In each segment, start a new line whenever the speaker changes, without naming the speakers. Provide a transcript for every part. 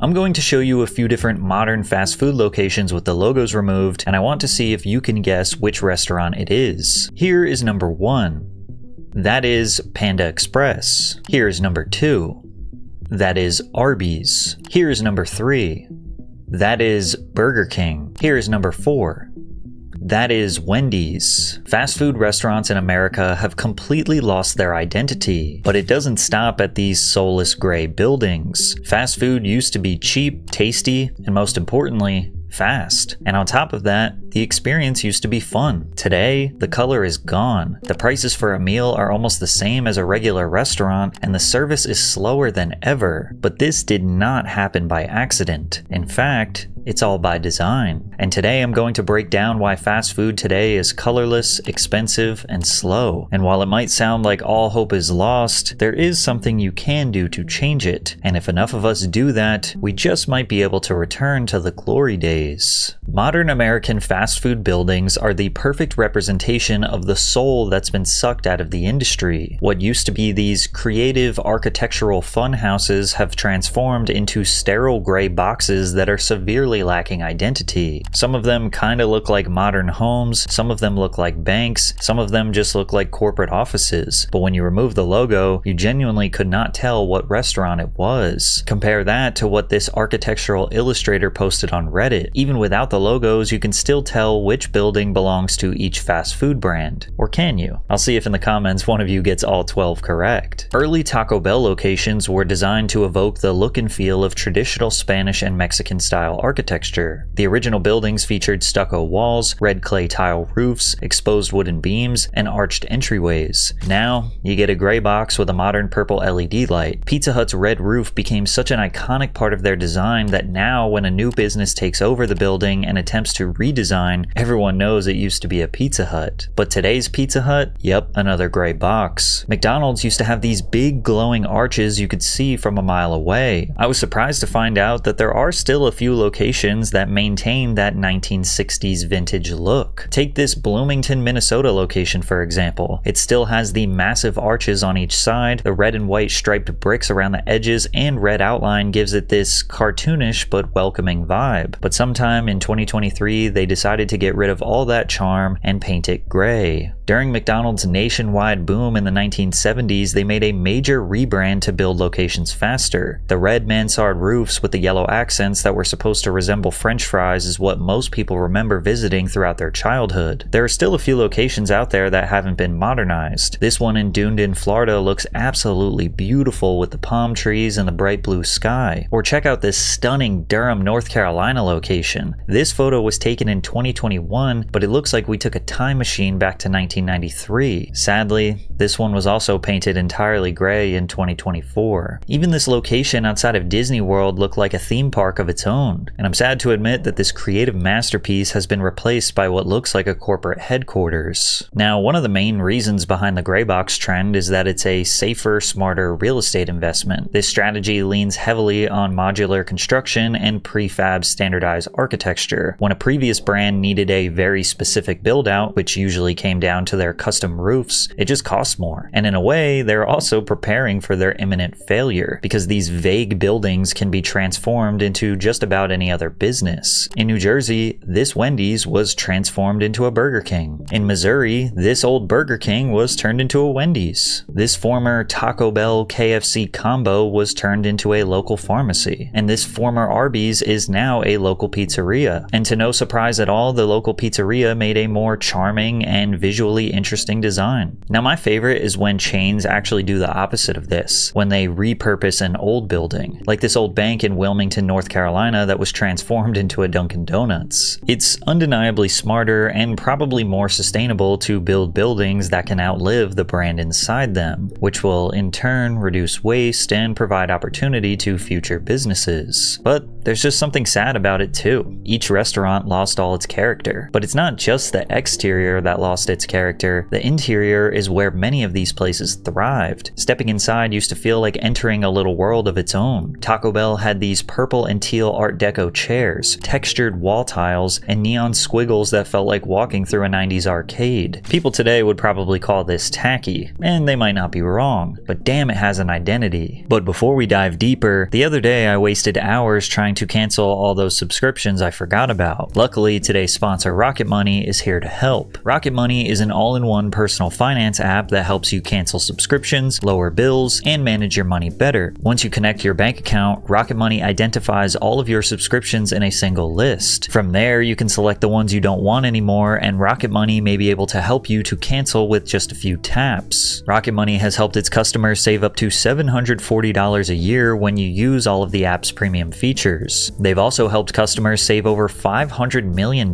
I'm going to show you a few different modern fast food locations with the logos removed, and I want to see if you can guess which restaurant it is. Here is number 1. That is Panda Express. Here is number 2. That is Arby's. Here is number 3. That is Burger King. Here is number 4. That is Wendy's. Fast food restaurants in America have completely lost their identity, but it doesn't stop at these soulless gray buildings. Fast food used to be cheap, tasty, and most importantly, fast. And on top of that, the experience used to be fun. Today, the color is gone. The prices for a meal are almost the same as a regular restaurant, and the service is slower than ever. But this did not happen by accident. In fact, it's all by design. And today I'm going to break down why fast food today is colorless, expensive, and slow. And while it might sound like all hope is lost, there is something you can do to change it. And if enough of us do that, we just might be able to return to the glory days. Modern American fast food buildings are the perfect representation of the soul that's been sucked out of the industry. What used to be these creative architectural fun houses have transformed into sterile gray boxes that are severely lacking identity. Some of them kind of look like modern homes, some of them look like banks, some of them just look like corporate offices. But when you remove the logo, you genuinely could not tell what restaurant it was. Compare that to what this architectural illustrator posted on Reddit. Even without the logos, you can still tell which building belongs to each fast food brand. Or can you? I'll see if in the comments one of you gets all 12 correct. Early Taco Bell locations were designed to evoke the look and feel of traditional Spanish and Mexican style architecture. The original buildings featured stucco walls, red clay tile roofs, exposed wooden beams, and arched entryways. Now, you get a gray box with a modern purple LED light. Pizza Hut's red roof became such an iconic part of their design that now when a new business takes over the building and attempts to redesign, everyone knows it used to be a Pizza Hut. But today's Pizza Hut? Yep, another gray box. McDonald's used to have these big glowing arches you could see from a mile away. I was surprised to find out that there are still a few locations that maintain that 1960s vintage look. Take this Bloomington, Minnesota location for example. It still has the massive arches on each side, the red and white striped bricks around the edges, and red outline gives it this cartoonish but welcoming vibe. But sometime in 2023, they decided to get rid of all that charm and paint it gray. During McDonald's nationwide boom in the 1970s, they made a major rebrand to build locations faster. The red mansard roofs with the yellow accents that were supposed to resemble French fries is what most people remember visiting throughout their childhood. There are still a few locations out there that haven't been modernized. This one in Dunedin, Florida looks absolutely beautiful with the palm trees and the bright blue sky. Or check out this stunning Durham, North Carolina location. This photo was taken in 2021, but it looks like we took a time machine back to 1993. Sadly, this one was also painted entirely gray in 2024. Even this location outside of Disney World looked like a theme park of its own, and I'm sad to admit that this creative masterpiece has been replaced by what looks like a corporate headquarters. Now, one of the main reasons behind the gray box trend is that it's a safer, smarter real estate investment. This strategy leans heavily on modular construction and prefab standardized architecture. When a previous brand needed a very specific build-out, which usually came down to their custom roofs, it just cost more. And in a way, they're also preparing for their imminent failure, because these vague buildings can be transformed into just about any other business. In New Jersey, this Wendy's was transformed into a Burger King. In Missouri, this old Burger King was turned into a Wendy's. This former Taco Bell KFC combo was turned into a local pharmacy. And this former Arby's is now a local pizzeria. And to no surprise at all, the local pizzeria made a more charming and visually interesting design. Now, my favorite is when chains actually do the opposite of this, when they repurpose an old building, like this old bank in Wilmington, North Carolina that was transformed into a Dunkin' Donuts. It's undeniably smarter and probably more sustainable to build buildings that can outlive the brand inside them, which will in turn reduce waste and provide opportunity to future businesses. But there's just something sad about it too. Each restaurant lost all its character. But it's not just the exterior that lost its character. character, the interior is where many of these places thrived. Stepping inside used to feel like entering a little world of its own. Taco Bell had these purple and teal Art Deco chairs, textured wall tiles, and neon squiggles that felt like walking through a 90s arcade. People today would probably call this tacky, and they might not be wrong, but damn, it has an identity. But before we dive deeper, the other day I wasted hours trying to cancel all those subscriptions I forgot about. Luckily, today's sponsor Rocket Money is here to help. Rocket Money is an all-in-one personal finance app that helps you cancel subscriptions, lower bills, and manage your money better. Once you connect your bank account, Rocket Money identifies all of your subscriptions in a single list. From there, you can select the ones you don't want anymore, and Rocket Money may be able to help you to cancel with just a few taps. Rocket Money has helped its customers save up to $740 a year when you use all of the app's premium features. They've also helped customers save over $500 million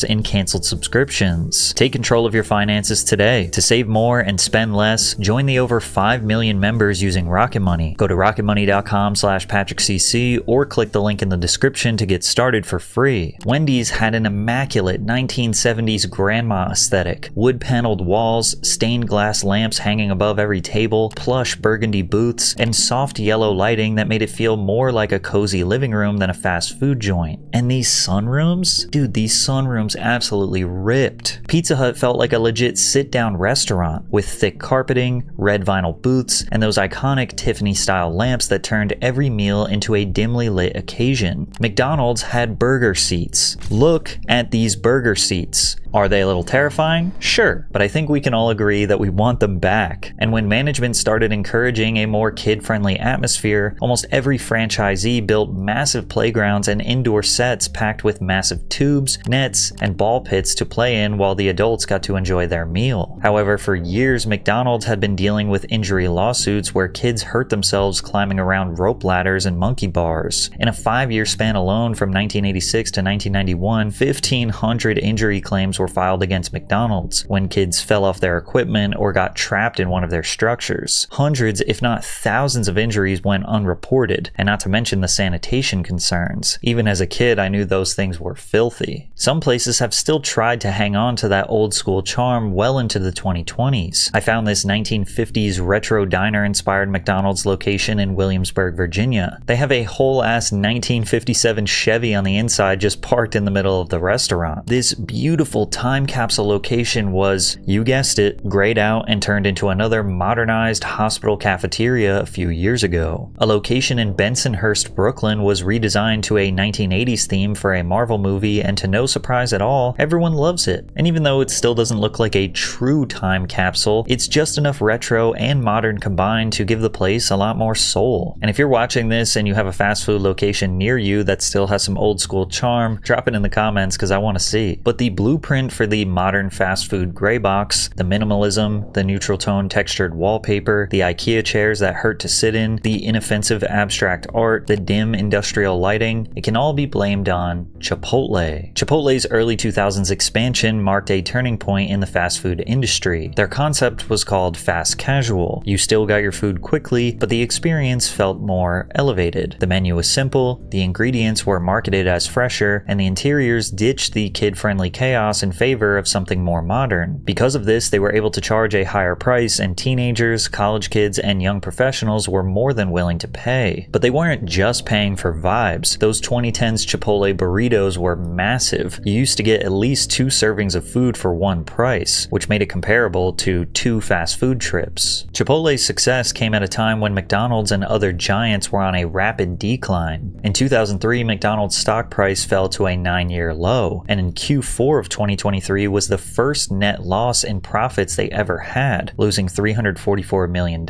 in canceled subscriptions. Take control of your finances today. To save more and spend less, join the over 5 million members using Rocket Money. Go to rocketmoney.com/PatrickCC or click the link in the description to get started for free. Wendy's had an immaculate 1970s grandma aesthetic. Wood-paneled walls, stained glass lamps hanging above every table, plush burgundy booths, and soft yellow lighting that made it feel more like a cozy living room than a fast food joint. And these sunrooms? Dude, these sunrooms absolutely ripped. Pizza Hut felt like a legit sit-down restaurant with thick carpeting, red vinyl booths, and those iconic Tiffany-style lamps that turned every meal into a dimly lit occasion. McDonald's had burger seats. Look at these burger seats. Are they a little terrifying? Sure, but I think we can all agree that we want them back. And when management started encouraging a more kid-friendly atmosphere, almost every franchisee built massive playgrounds and indoor sets packed with massive tubes, nets, and ball pits to play in while the adults got to enjoy their meal. However, for years, McDonald's had been dealing with injury lawsuits where kids hurt themselves climbing around rope ladders and monkey bars. In a 5-year span alone from 1986 to 1991, 1,500 injury claims were filed against McDonald's when kids fell off their equipment or got trapped in one of their structures. Hundreds, if not thousands of injuries went unreported, and not to mention the sanitation concerns. Even as a kid, I knew those things were filthy. Some places have still tried to hang on to that old school charm well into the 2020s. I found this 1950s retro diner-inspired McDonald's location in Williamsburg, Virginia. They have a whole-ass 1957 Chevy on the inside just parked in the middle of the restaurant. This beautiful time capsule location was, you guessed it, grayed out and turned into another modernized hospital cafeteria a few years ago. A location in Bensonhurst, Brooklyn was redesigned to a 1980s theme for a Marvel movie, and to no surprise at all, everyone loves it. And even though it still doesn't look like a true time capsule, it's just enough retro and modern combined to give the place a lot more soul. And if you're watching this and you have a fast food location near you that still has some old school charm, drop it in the comments because I want to see. But the blueprint for the modern fast food gray box, the minimalism, the neutral tone textured wallpaper, the IKEA chairs that hurt to sit in, the inoffensive abstract art, the dim industrial lighting, it can all be blamed on Chipotle. Chipotle's early 2000s expansion marked a turning point in the fast food industry. Their concept was called fast casual. You still got your food quickly, but the experience felt more elevated. The menu was simple, the ingredients were marketed as fresher, and the interiors ditched the kid-friendly chaos in favor of something more modern. Because of this, they were able to charge a higher price, and teenagers, college kids, and young professionals were more than willing to pay. But they weren't just paying for vibes. Those 2010s Chipotle burritos were massive. You used to get at least 2 servings of food for one price, which made it comparable to 2 fast food trips. Chipotle's success came at a time when McDonald's and other giants were on a rapid decline. In 2003, McDonald's stock price fell to a 9-year low, and in Q4 of 2023 was the first net loss in profits they ever had, losing $344 million.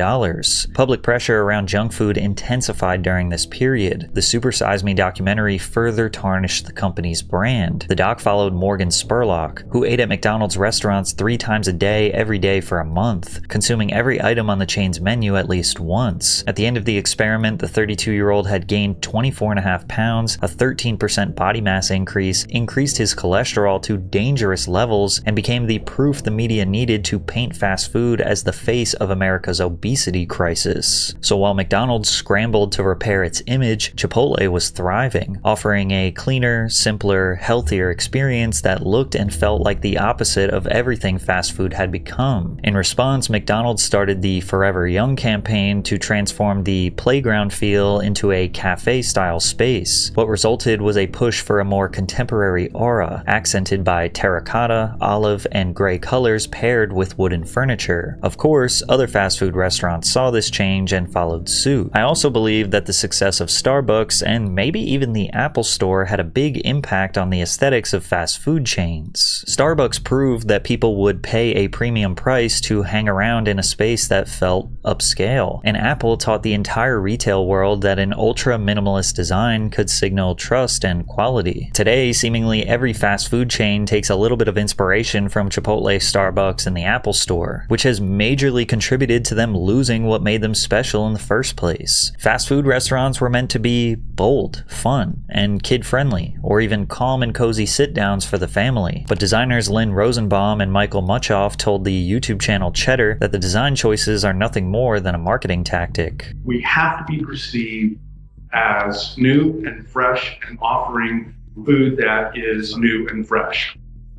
Public pressure around junk food intensified during this period. The Super Size Me documentary further tarnished the company's brand. The doc followed Morgan Spurlock, who ate at McDonald's restaurants 3 times a day every day for a month, consuming every item on the chain's menu at least once. At the end of the experiment, the 32-year-old had gained 24.5 pounds, a 13% body mass increase, increased his cholesterol to dangerously dangerous levels and became the proof the media needed to paint fast food as the face of America's obesity crisis. So while McDonald's scrambled to repair its image, Chipotle was thriving, offering a cleaner, simpler, healthier experience that looked and felt like the opposite of everything fast food had become. In response, McDonald's started the Forever Young campaign to transform the playground feel into a cafe-style space. What resulted was a push for a more contemporary aura, accented by terracotta, olive, and gray colors paired with wooden furniture. Of course, other fast food restaurants saw this change and followed suit. I also believe that the success of Starbucks and maybe even the Apple Store had a big impact on the aesthetics of fast food chains. Starbucks proved that people would pay a premium price to hang around in a space that felt upscale, and Apple taught the entire retail world that an ultra-minimalist design could signal trust and quality. Today, seemingly every fast food chain takes a little bit of inspiration from Chipotle, Starbucks, and the Apple Store, which has majorly contributed to them losing what made them special in the first place. Fast food restaurants were meant to be bold, fun, and kid-friendly, or even calm and cozy sit-downs for the family. But designers Lynn Rosenbaum and Michael Muchoff told the YouTube channel Cheddar that the design choices are nothing more than a marketing tactic.
We have to be perceived as new and fresh and offering food that is new and fresh.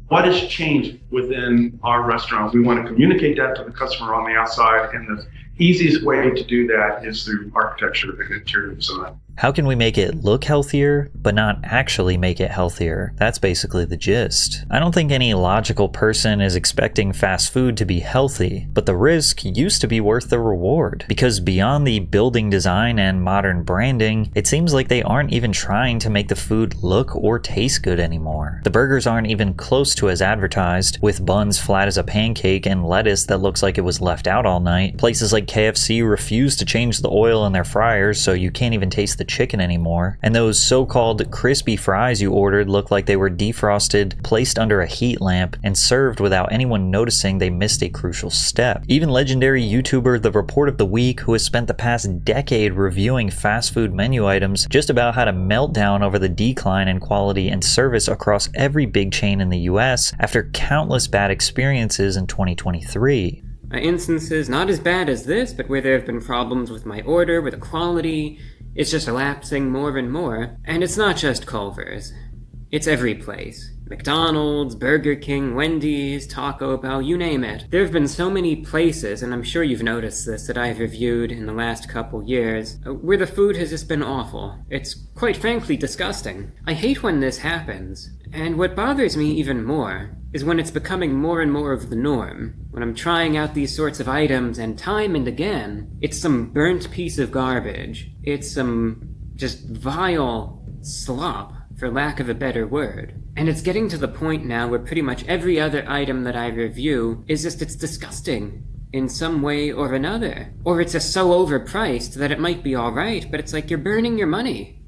What has changed within our restaurant? We want to communicate that to the customer on the outside, and the easiest way to do that is through architecture and interior design.
How can we make it look healthier, but not actually make it healthier? That's basically the gist. I don't think any logical person is expecting fast food to be healthy, but the risk used to be worth the reward. Because beyond the building design and modern branding, it seems like they aren't even trying to make the food look or taste good anymore. The burgers aren't even close to as advertised, with buns flat as a pancake and lettuce that looks like it was left out all night. Places like KFC refuse to change the oil in their fryers, so you can't even taste the chicken anymore, and those so-called crispy fries you ordered look like they were defrosted, placed under a heat lamp, and served without anyone noticing they missed a crucial step. Even legendary YouTuber The Report of the Week, who has spent the past decade reviewing fast food menu items, just about had a meltdown over the decline in quality and service across every big chain in the US after countless bad experiences in 2023.
Instances not as bad as this, but where there have been problems with my order, with the quality. It's just lapsing more and more. And it's not just Culver's. It's every place. McDonald's, Burger King, Wendy's, Taco Bell, you name it. There have been so many places, and I'm sure you've noticed this, that I've reviewed in the last couple years, where the food has just been awful. It's quite frankly disgusting. I hate when this happens. And what bothers me even more is when it's becoming more and more of the norm. When I'm trying out these sorts of items, and time and again, it's some burnt piece of garbage. It's some just vile slop, for lack of a better word. And it's getting to the point now where pretty much every other item that I review is just, it's disgusting in some way or another. Or it's just so overpriced that it might be alright, but it's like you're burning your money.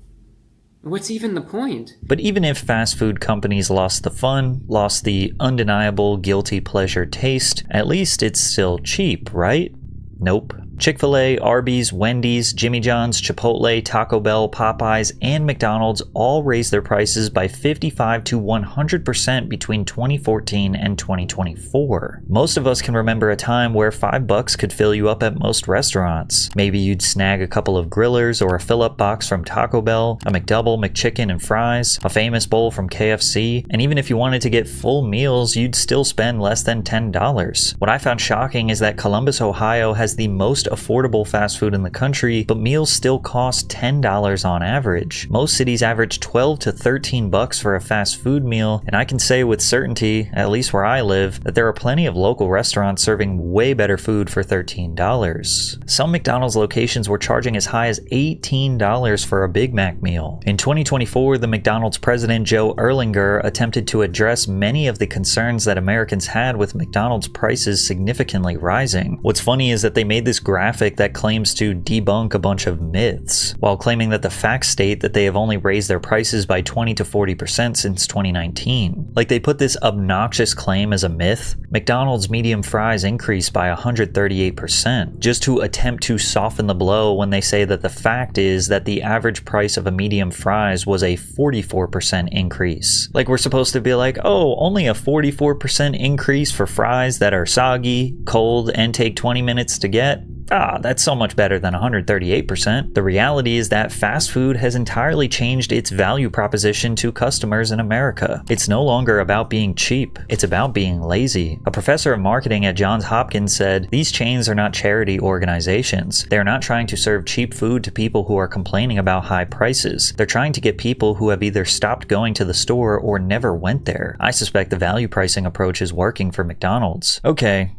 What's even the point?
But even if fast food companies lost the fun, lost the undeniable guilty pleasure taste, at least it's still cheap, right? Nope. Chick-fil-A, Arby's, Wendy's, Jimmy John's, Chipotle, Taco Bell, Popeyes, and McDonald's all raised their prices by 55 to 100% between 2014 and 2024. Most of us can remember a time where $5 could fill you up at most restaurants. Maybe you'd snag a couple of grillers or a fill-up box from Taco Bell, a McDouble, McChicken, and fries, a famous bowl from KFC, and even if you wanted to get full meals, you'd still spend less than $10. What I found shocking is that Columbus, Ohio has the most affordable fast food in the country, but meals still cost $10 on average. Most cities average $12 to $13 for a fast food meal, and I can say with certainty, at least where I live, that there are plenty of local restaurants serving way better food for $13. Some McDonald's locations were charging as high as $18 for a Big Mac meal. In 2024, the McDonald's president Joe Erlinger attempted to address many of the concerns that Americans had with McDonald's prices significantly rising. What's funny is that they made this graphic that claims to debunk a bunch of myths, while claiming that the facts state that they have only raised their prices by 20 to 40% since 2019. Like they put this obnoxious claim as a myth. McDonald's medium fries increased by 138%, just to attempt to soften the blow when they say that the fact is that the average price of a medium fries was a 44% increase. Like we're supposed to be like, oh, only a 44% increase for fries that are soggy, cold, and take 20 minutes to get? That's so much better than 138%. The reality is that fast food has entirely changed its value proposition to customers in America. It's no longer about being cheap, it's about being lazy. A professor of marketing at Johns Hopkins said, "These chains are not charity organizations. They are not trying to serve cheap food to people who are complaining about high prices. They're trying to get people who have either stopped going to the store or never went there." I suspect the value pricing approach is working for McDonald's. Okay.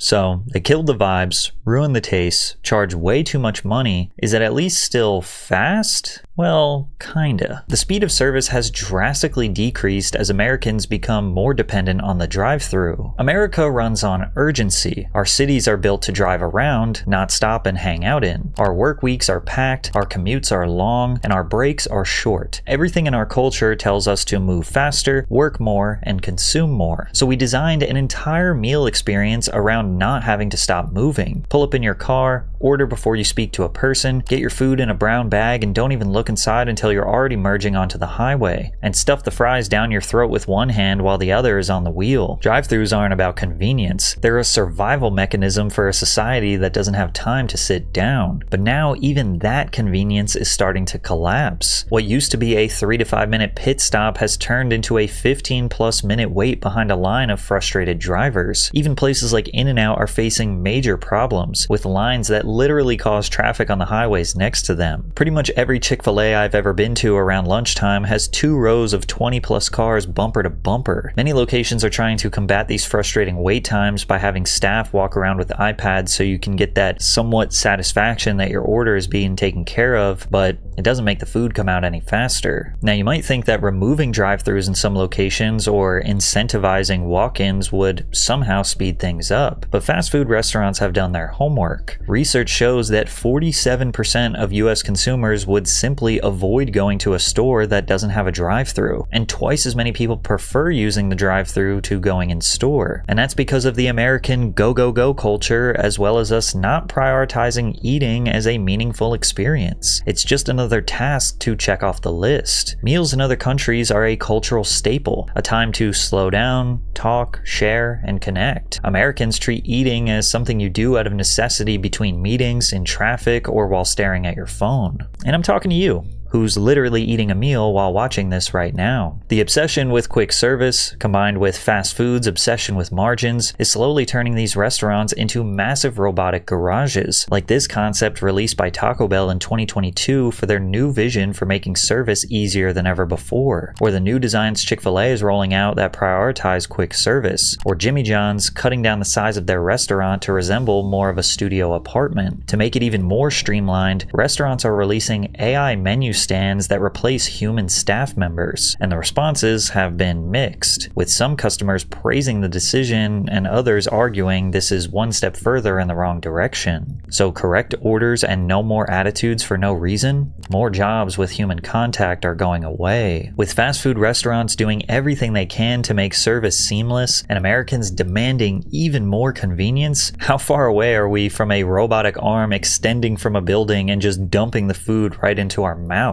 So, they killed the vibes, ruined the taste, charged way too much money. Is it at least still fast? Well, kinda. The speed of service has drastically decreased as Americans become more dependent on the drive-thru. America runs on urgency. Our cities are built to drive around, not stop and hang out in. Our work weeks are packed, our commutes are long, and our breaks are short. Everything in our culture tells us to move faster, work more, and consume more. So we designed an entire meal experience around not having to stop moving. Pull up in your car, order before you speak to a person, get your food in a brown bag, and don't even look inside until you're already merging onto the highway, and stuff the fries down your throat with one hand while the other is on the wheel. Drive-thrus aren't about convenience. They're a survival mechanism for a society that doesn't have time to sit down. But now even that convenience is starting to collapse. What used to be a 3 to 5 minute pit stop has turned into a 15+ minute wait behind a line of frustrated drivers. Even places like In-N-Out are facing major problems, with lines that literally cause traffic on the highways next to them. Pretty much every Chick-fil-A I've ever been to around lunchtime has 2 rows of 20+ cars bumper to bumper. Many locations are trying to combat these frustrating wait times by having staff walk around with iPads so you can get that somewhat satisfaction that your order is being taken care of, but it doesn't make the food come out any faster. Now you might think that removing drive-thrus in some locations or incentivizing walk-ins would somehow speed things up, but fast food restaurants have done their homework. Research shows that 47% of US consumers would simply avoid going to a store that doesn't have a drive-thru, and twice as many people prefer using the drive-thru to going in store. And that's because of the American go culture, as well as us not prioritizing eating as a meaningful experience. It's just another task to check off the list. Meals in other countries are a cultural staple, a time to slow down, talk, share, and connect. Americans treat eating as something you do out of necessity between meetings, in traffic, or while staring at your phone. And I'm talking to you, who's literally eating a meal while watching this right now. The obsession with quick service, combined with fast food's obsession with margins, is slowly turning these restaurants into massive robotic garages, like this concept released by Taco Bell in 2022 for their new vision for making service easier than ever before, or the new designs Chick-fil-A is rolling out that prioritize quick service, or Jimmy John's cutting down the size of their restaurant to resemble more of a studio apartment. To make it even more streamlined, restaurants are releasing AI menu stands that replace human staff members, and the responses have been mixed, with some customers praising the decision and others arguing this is one step further in the wrong direction. So correct orders and no more attitudes for no reason? More jobs with human contact are going away. With fast food restaurants doing everything they can to make service seamless, and Americans demanding even more convenience, how far away are we from a robotic arm extending from a building and just dumping the food right into our mouth?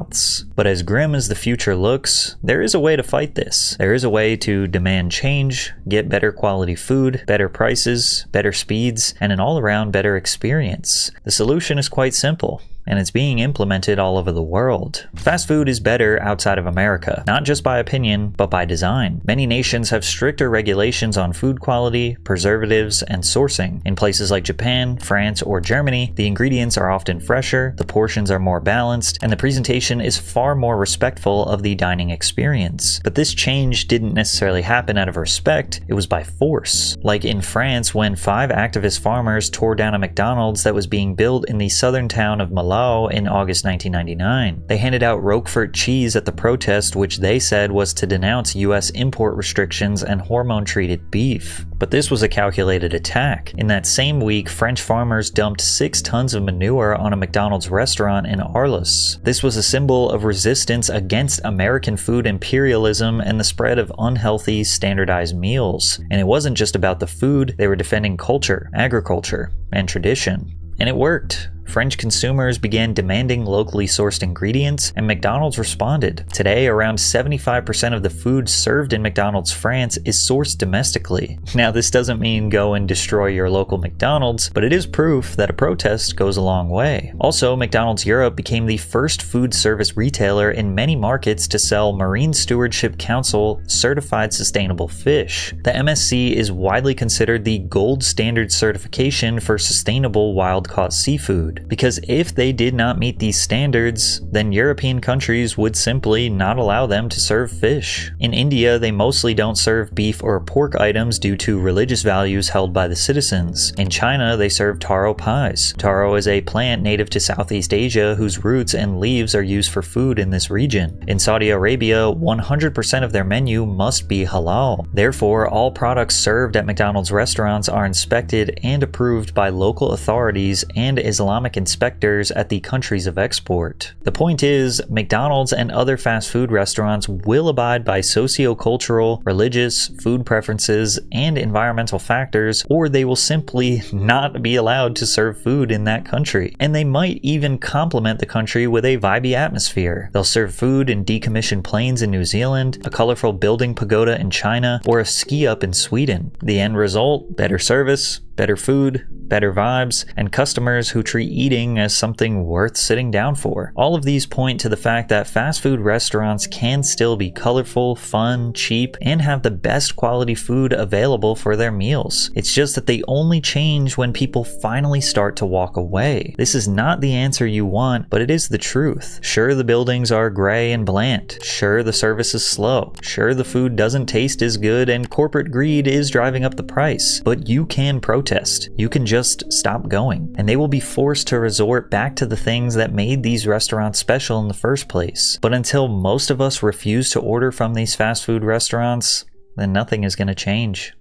But as grim as the future looks, there is a way to fight this. There is a way to demand change, get better quality food, better prices, better speeds, and an all-around better experience. The solution is quite simple, and it's being implemented all over the world. Fast food is better outside of America, not just by opinion, but by design. Many nations have stricter regulations on food quality, preservatives, and sourcing. In places like Japan, France, or Germany, the ingredients are often fresher, the portions are more balanced, and the presentation is far more respectful of the dining experience. But this change didn't necessarily happen out of respect, it was by force. Like in France, when 5 activist farmers tore down a McDonald's that was being built in the southern town of Malaga halal in August 1999. They handed out Roquefort cheese at the protest, which they said was to denounce US import restrictions and hormone-treated beef. But this was a calculated attack. In that same week, French farmers dumped 6 tons of manure on a McDonald's restaurant in Arles. This was a symbol of resistance against American food imperialism and the spread of unhealthy, standardized meals. And it wasn't just about the food, they were defending culture, agriculture, and tradition. And it worked. French consumers began demanding locally sourced ingredients, and McDonald's responded. Today, around 75% of the food served in McDonald's France is sourced domestically. Now, this doesn't mean go and destroy your local McDonald's, but it is proof that a protest goes a long way. Also, McDonald's Europe became the first food service retailer in many markets to sell Marine Stewardship Council certified sustainable fish. The MSC is widely considered the gold standard certification for sustainable wild-caught seafood. Because if they did not meet these standards, then European countries would simply not allow them to serve fish. In India, they mostly don't serve beef or pork items due to religious values held by the citizens. In China, they serve taro pies. Taro is a plant native to Southeast Asia whose roots and leaves are used for food in this region. In Saudi Arabia, 100% of their menu must be halal. Therefore, all products served at McDonald's restaurants are inspected and approved by local authorities and Islamic inspectors at the countries of export. The point is, McDonald's and other fast food restaurants will abide by socio-cultural, religious, food preferences, and environmental factors, or they will simply not be allowed to serve food in that country. And they might even complement the country with a vibey atmosphere. They'll serve food in decommissioned planes in New Zealand, a colorful building pagoda in China, or a ski up in Sweden. The end result? Better service, better food, better vibes, and customers who treat eating as something worth sitting down for. All of these point to the fact that fast food restaurants can still be colorful, fun, cheap, and have the best quality food available for their meals. It's just that they only change when people finally start to walk away. This is not the answer you want, but it is the truth. Sure, the buildings are gray and bland. Sure, the service is slow. Sure, the food doesn't taste as good and corporate greed is driving up the price. But you can protest. You can just stop going. And they will be forced to resort back to the things that made these restaurants special in the first place. But until most of us refuse to order from these fast food restaurants, then nothing is going to change.